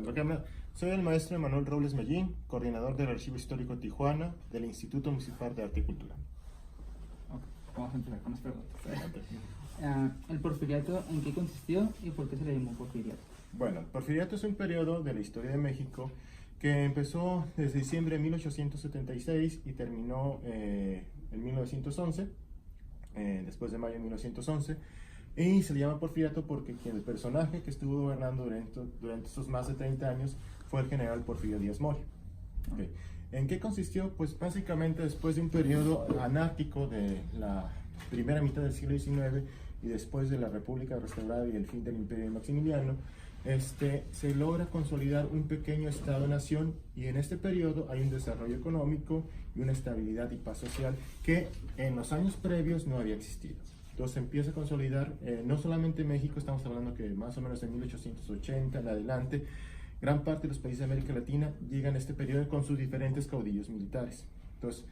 Alejandro Cámara. Soy el maestro Emanuel Robles Mellín, coordinador del Archivo Histórico Tijuana del Instituto Municipal de Arte y Cultura. Okay, vamos a empezar con las preguntas. ¿El porfiriato en qué consistió y por qué se le llamó porfiriato? Bueno, el porfiriato es un periodo de la historia de México que empezó desde diciembre de 1876 y terminó en 1911, después de mayo de 1911. Y se le llama porfiriato porque el personaje que estuvo gobernando durante estos más de 30 años fue el general Porfirio Díaz Mori. Okay. ¿En qué consistió? Pues básicamente después de un periodo anárquico de la primera mitad del siglo XIX y después de la República restaurada y el fin del Imperio de Maximiliano, se logra consolidar un pequeño Estado-nación, y en este periodo hay un desarrollo económico y una estabilidad y paz social que en los años previos no había existido. Entonces empieza a consolidar, no solamente México, estamos hablando que más o menos de 1880 en adelante, gran parte de los países de América Latina llegan a este periodo con sus diferentes caudillos militares. Entonces,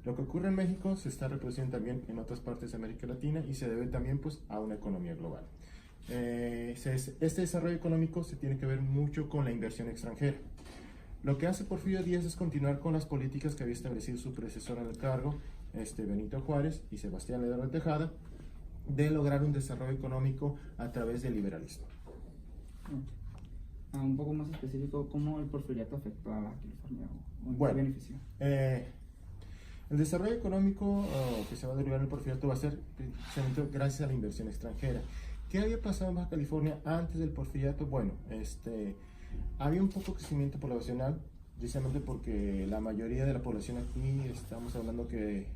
lo que ocurre en México se está reproduciendo también en otras partes de América Latina y se debe también pues, a una economía global. Este desarrollo económico se tiene que ver mucho con la inversión extranjera. Lo que hace Porfirio Díaz es continuar con las políticas que había establecido su predecesor en el cargo, Benito Juárez y Sebastián Lerdo de Tejada, de lograr un desarrollo económico a través del liberalismo. Un poco más específico, ¿cómo el porfiriato afectó a California o en qué Bueno, benefició? El desarrollo económico que se va a derivar en el porfiriato va a ser precisamente gracias a la inversión extranjera. ¿Qué había pasado en Baja California antes del porfiriato? Bueno, había un poco crecimiento poblacional, precisamente porque la mayoría de la población aquí, estamos hablando que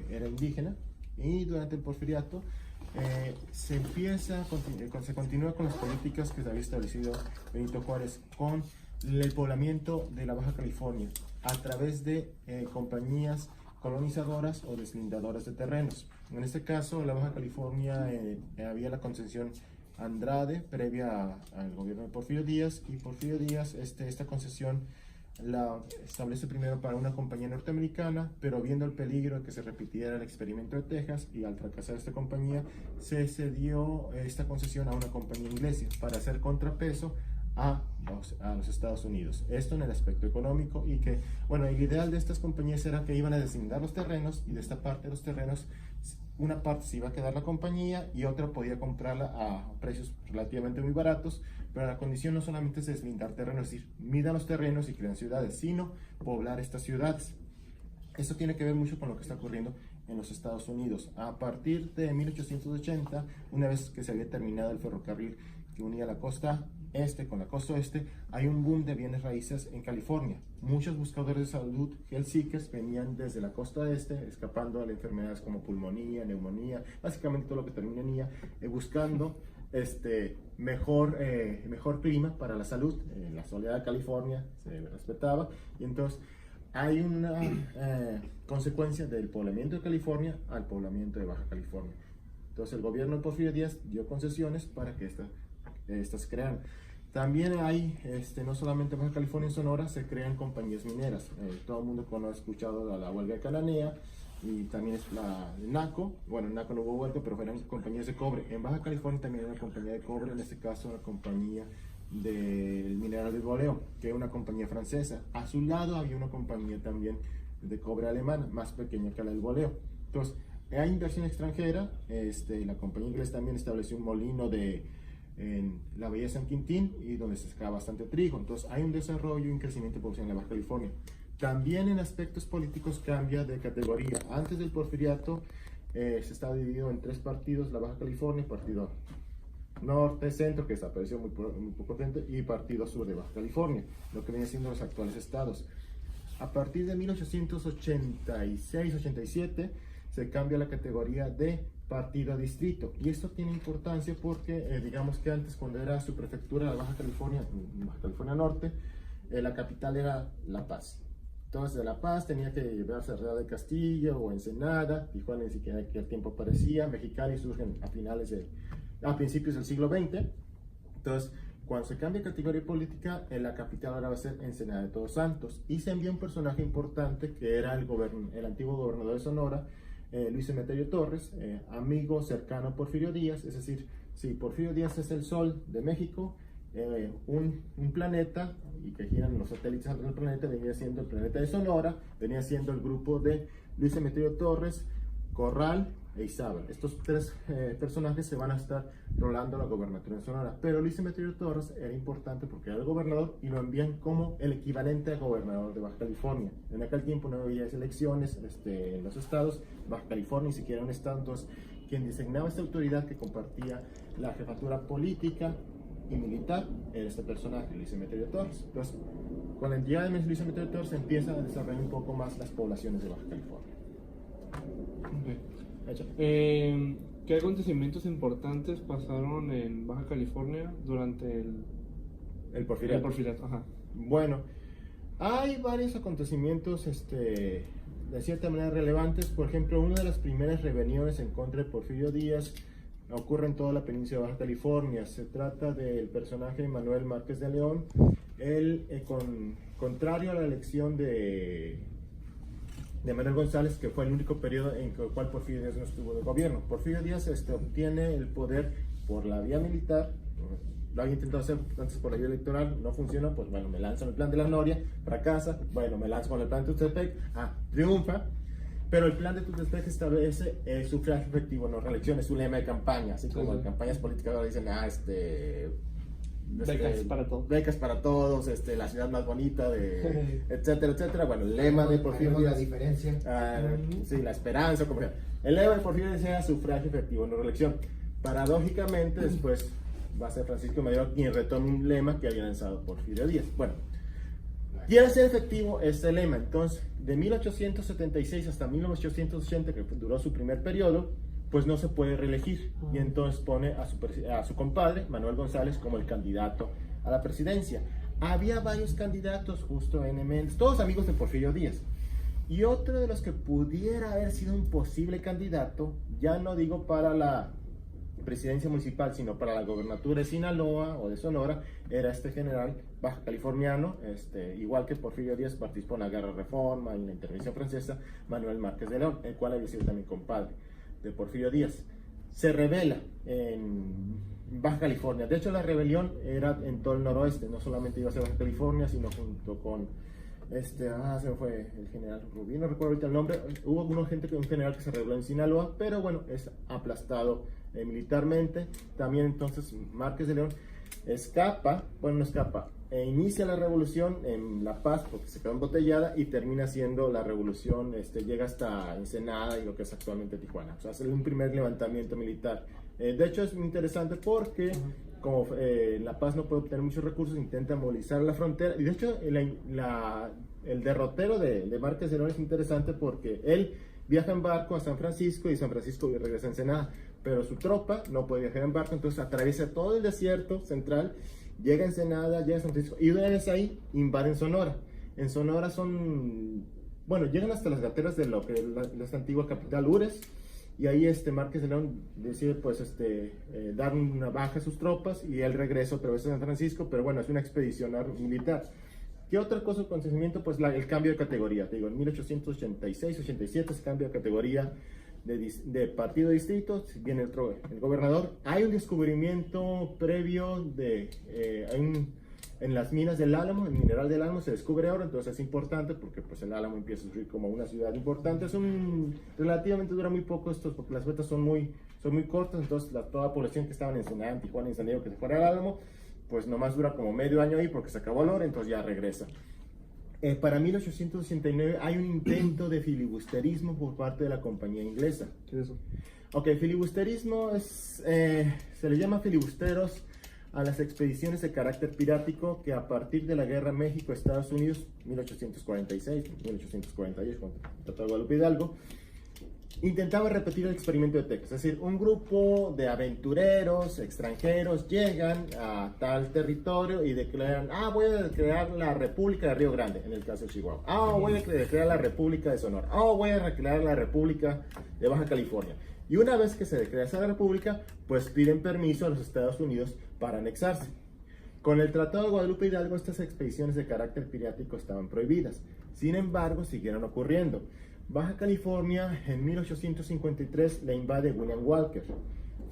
era indígena, y durante el porfiriato se continúa con las políticas que había establecido Benito Juárez con el poblamiento de la Baja California a través de compañías colonizadoras o deslindadoras de terrenos. En este caso, en la Baja California había la concesión Andrade previa al gobierno de Porfirio Díaz, y Porfirio Díaz esta concesión la establece primero para una compañía norteamericana, pero viendo el peligro de que se repitiera el experimento de Texas y al fracasar esta compañía, se cedió esta concesión a una compañía inglesa para hacer contrapeso a los Estados Unidos. Esto en el aspecto económico, y que, bueno, el ideal de estas compañías era que iban a deslindar los terrenos, y de esta parte de los terrenos, una parte se iba a quedar la compañía y otra podía comprarla a precios relativamente muy baratos, pero la condición no solamente es deslindar terrenos, es decir, midan los terrenos y crean ciudades, sino poblar estas ciudades. Esto tiene que ver mucho con lo que está ocurriendo en los Estados Unidos. A partir de 1880, una vez que se había terminado el ferrocarril que unía la costa este con la costa oeste, hay un boom de bienes raíces en California. Muchos buscadores de salud, health seekers, venían desde la costa este, escapando de enfermedades como pulmonía, neumonía, básicamente todo lo que termina en IA, buscando mejor clima para la salud. La soledad de California se respetaba, y entonces hay una consecuencia del poblamiento de California al poblamiento de Baja California. Entonces el gobierno de Porfirio Díaz dio concesiones para que estas crean. También hay, no solamente en Baja California, en Sonora se crean compañías mineras. Todo el mundo ha escuchado la huelga de Cananea, y también es la NACO. Bueno, en NACO no hubo huelga, pero fueron compañías de cobre. En Baja California también hay una compañía de cobre, en este caso una compañía del mineral de Boleo, que es una compañía francesa. A su lado había una compañía también de cobre alemana, más pequeña que la del Boleo. Entonces, hay inversión extranjera. La compañía inglesa también estableció un molino en la Bahía de San Quintín, y donde se saca bastante trigo. Entonces hay un desarrollo y un crecimiento poblacional en la Baja California. También en aspectos políticos cambia de categoría. Antes del porfiriato se estaba dividido en tres partidos: la Baja California, partido norte, centro, que desapareció muy poco tiempo, y partido sur de Baja California, lo que viene siendo los actuales estados. A partir de 1886-87 se cambia la categoría de partido a distrito, y esto tiene importancia porque digamos que antes, cuando era su prefectura la Baja California Norte, la capital era La Paz. Entonces de La Paz tenía que llevarse a Real de Castillo o Ensenada. Tijuana ni siquiera en aquel tiempo aparecía. Mexicali surgen a principios del siglo XX. Entonces, cuando se cambia de categoría política, la capital ahora va a ser Ensenada de Todos Santos, y se envía un personaje importante que era el antiguo gobernador de Sonora, Luis Emeterio Torres, amigo cercano a Porfirio Díaz. Es decir, si Porfirio Díaz es el sol de México, un planeta y que giran los satélites alrededor del planeta, venía siendo el planeta de Sonora, venía siendo el grupo de Luis Emeterio Torres, Corral e Izábal. Estos tres personajes se van a estar rolando la gobernatura en Sonora, pero Luis Emeterio Torres era importante porque era el gobernador y lo envían como el equivalente a gobernador de Baja California. En aquel tiempo no había elecciones en los estados, Baja California ni siquiera un estado, entonces quien designaba esta autoridad que compartía la jefatura política y militar era este personaje, Luis Emeterio Torres. Entonces, con la llegada de Luis Emeterio Torres se empiezan a desarrollar un poco más las poblaciones de Baja California. Okay. ¿Qué acontecimientos importantes pasaron en Baja California durante el Porfiriato? El Porfiriato, ajá. Bueno, hay varios acontecimientos de cierta manera relevantes. Por ejemplo, una de las primeras rebeliones en contra de Porfirio Díaz ocurre en toda la península de Baja California. Se trata del personaje Manuel Márquez de León. Él, contrario a la elección de Manuel González, que fue el único periodo en el cual Porfirio Díaz no estuvo de gobierno. Porfirio Díaz obtiene el poder por la vía militar. Lo había intentado hacer antes por la vía electoral, no funcionó, pues bueno, me lanzo en el plan de la Noria, fracasa, bueno, me lanzo con el plan de Tuxtepec, triunfa, pero el plan de Tuxtepec establece sufragio efectivo, no reelección, es su lema de campaña, así como en campañas políticas ahora dicen, becas para todos. Becas para todos, la ciudad más bonita, etcétera, etcétera. Bueno, el lema de Porfirio Díaz. La diferencia. Sí, la esperanza, como sea. El lema de Porfirio Díaz era sufragio efectivo, no reelección. Paradójicamente, después va a ser Francisco Madero quien retoma un lema que había lanzado Porfirio Díaz. Bueno, quiere ser efectivo este lema. Entonces, de 1876 hasta 1880, que duró su primer periodo, pues no se puede reelegir, y entonces pone a su compadre, Manuel González, como el candidato a la presidencia. Había varios candidatos, justo N. Méndez, todos amigos de Porfirio Díaz, y otro de los que pudiera haber sido un posible candidato, ya no digo para la presidencia municipal, sino para la gobernatura de Sinaloa o de Sonora, era este general baja californiano, igual que Porfirio Díaz participó en la Guerra de Reforma y en la intervención francesa, Manuel Márquez de León, el cual había sido también compadre de Porfirio Díaz. Se rebela en Baja California. De hecho, la rebelión era en todo el noroeste, no solamente iba a ser Baja California, sino junto con se me fue el general Rubí, no recuerdo ahorita el nombre. Hubo un general que se rebeló en Sinaloa, pero bueno, es aplastado militarmente. También entonces Márquez de León inicia la revolución en La Paz porque se quedó embotellada y termina siendo la revolución, llega hasta Ensenada y lo que es actualmente Tijuana. O sea, hace un primer levantamiento militar. De hecho es muy interesante porque como La Paz no puede obtener muchos recursos, intenta movilizar la frontera, y de hecho el derrotero de Márquez de León es interesante porque él viaja en barco a San Francisco y San Francisco regresa a Ensenada, pero su tropa no puede viajar en barco, entonces atraviesa todo el desierto central, llega a Ensenada, llega a San Francisco, y una vez ahí invaden Sonora. En Sonora llegan hasta las gateras de lo que es la antigua capital Ures, y ahí Márquez de León decide dar una baja a sus tropas y él regresa otra vez a San Francisco, pero bueno, es una expedición militar. ¿Qué otra cosa, acontecimiento? Pues el cambio de categoría. Te digo, en 1886-87 se cambia de categoría de partido de distrito, viene el gobernador. Hay un descubrimiento previo en las minas del Álamo, el mineral del Álamo se descubre oro, entonces es importante porque pues el Álamo empieza a surgir como una ciudad importante. Relativamente dura muy poco porque las vueltas son muy cortas, entonces toda la población que estaba en Ensenada, en Tijuana y en San Diego que se fuera al Álamo, pues nomás dura como medio año ahí porque se acabó el oro, entonces ya regresa. Para 1889 hay un intento de filibusterismo por parte de la compañía inglesa. ¿Qué es eso? Ok, filibusterismo se le llama filibusteros a las expediciones de carácter pirático que a partir de la guerra México-Estados Unidos, 1846-1848, con el Tratado de Guadalupe Hidalgo, intentaba repetir el experimento de Texas. Es decir, un grupo de aventureros extranjeros llegan a tal territorio y declaran, voy a declarar la República de Río Grande, en el caso de Chihuahua. Voy a declarar la República de Sonora. Voy a declarar la República de Baja California. Y una vez que se declara esa república, pues piden permiso a los Estados Unidos para anexarse. Con el Tratado de Guadalupe Hidalgo, estas expediciones de carácter pirático estaban prohibidas. Sin embargo, siguieron ocurriendo. Baja California, en 1853, la invade William Walker.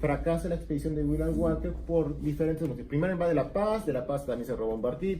Fracasa la expedición de William Walker por diferentes motivos. Primero invade La Paz, de La Paz también se robó un barquito.